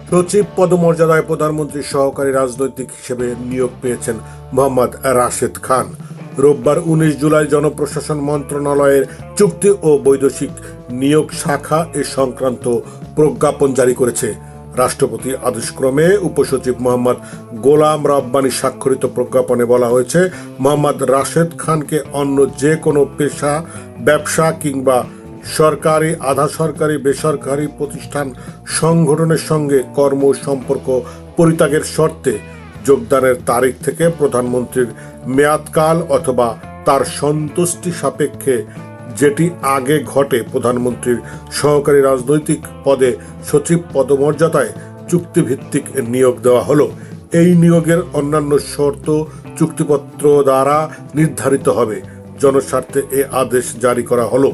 সচিব পদমর্যাদায় প্রধানমন্ত্রীর সহকারী রাজনৈতিক হিসেবে নিয়োগ পেয়েছেন মোহাম্মদ রাশেদ খান। রোববার 19 জুলাই জনপ্রশাসন মন্ত্রণালয়ের চুক্তি ও বৈদেশিক নিয়োগ শাখা এ সংক্রান্ত প্রজ্ঞাপন জারি করেছে। রাষ্ট্রপতি আদেশক্রমে উপসচিব মোহাম্মদ গোলাম রব্বানী স্বাক্ষরিত প্রজ্ঞাপনে বলা হয়েছে, মোহাম্মদ রাশেদ খানকে অন্য যে কোনো পেশা, ব্যবসা কিংবা সরকারি, আধা সরকারি, বেসরকারি প্রতিষ্ঠান সংগঠনের সঙ্গে কর্ম সম্পর্ক পরিত্যাগের শর্তে যোগদানের তারিখ থেকে প্রধানমন্ত্রীর মেয়াদকাল অথবা তার সন্তুষ্টি সাপেক্ষে যেটি আগে ঘটে প্রধানমন্ত্রীর সহকারী রাজনৈতিক পদে সচিব পদমর্যাদায় চুক্তিভিত্তিক নিয়োগ দেওয়া হলো। এই নিয়োগের অন্যান্য শর্ত চুক্তিপত্র দ্বারা নির্ধারিত হবে। জনস্বার্থে এ আদেশ জারি করা হলো।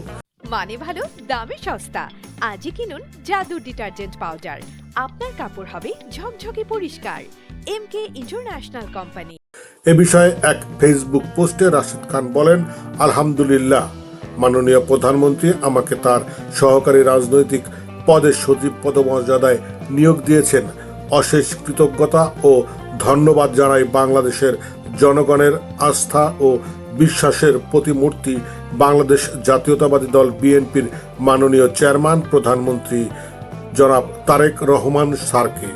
মানে ভালো, দামে সস্তা। আজই কিনুন জাদু ডিটারজেন্ট পাউডার। আপনার কাপড় হবে ঝকঝকে পরিষ্কার। এমকে ইন্টারন্যাশনাল কোম্পানি। এ বিষয়ে এক ফেসবুক পোস্টে রাশেদ খান বলেন, আলহামদুলিল্লাহ, মাননীয় প্রধানমন্ত্রী আমাকে তার সহকারী রাজনৈতিক পদে সচিব পদমর্যাদায় নিয়োগ দিয়েছেন। অশেষ কৃতজ্ঞতা ও ধন্যবাদ জানাই বাংলাদেশের জনগণের আস্থা ও বিশ্বাসের প্রতিমূর্তি বাংলাদেশ জাতীয়তাবাদী দল বিএনপির মাননীয় চেয়ারম্যান প্রধানমন্ত্রী জনাব তারেক রহমান স্যারকে।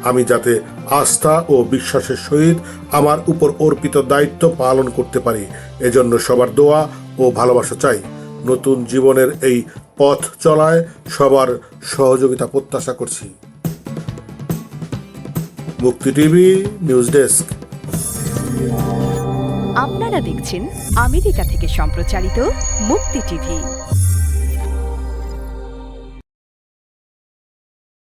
আমি যাতে আস্থা ও বিশ্বাসের সহিত আমার উপর অর্পিত দায়িত্ব পালন করতে পারি, এজন্য সবার দোয়া ও ভালোবাসা চাই। নতুন জীবনের এই পথ চলায় সবার সহযোগিতা প্রত্যাশা করছি। মুক্তি টিভি নিউজ ডেস্ক। আপনারা দেখছেন আমেরিকা থেকে সম্প্রচারিত মুক্তি টিভি।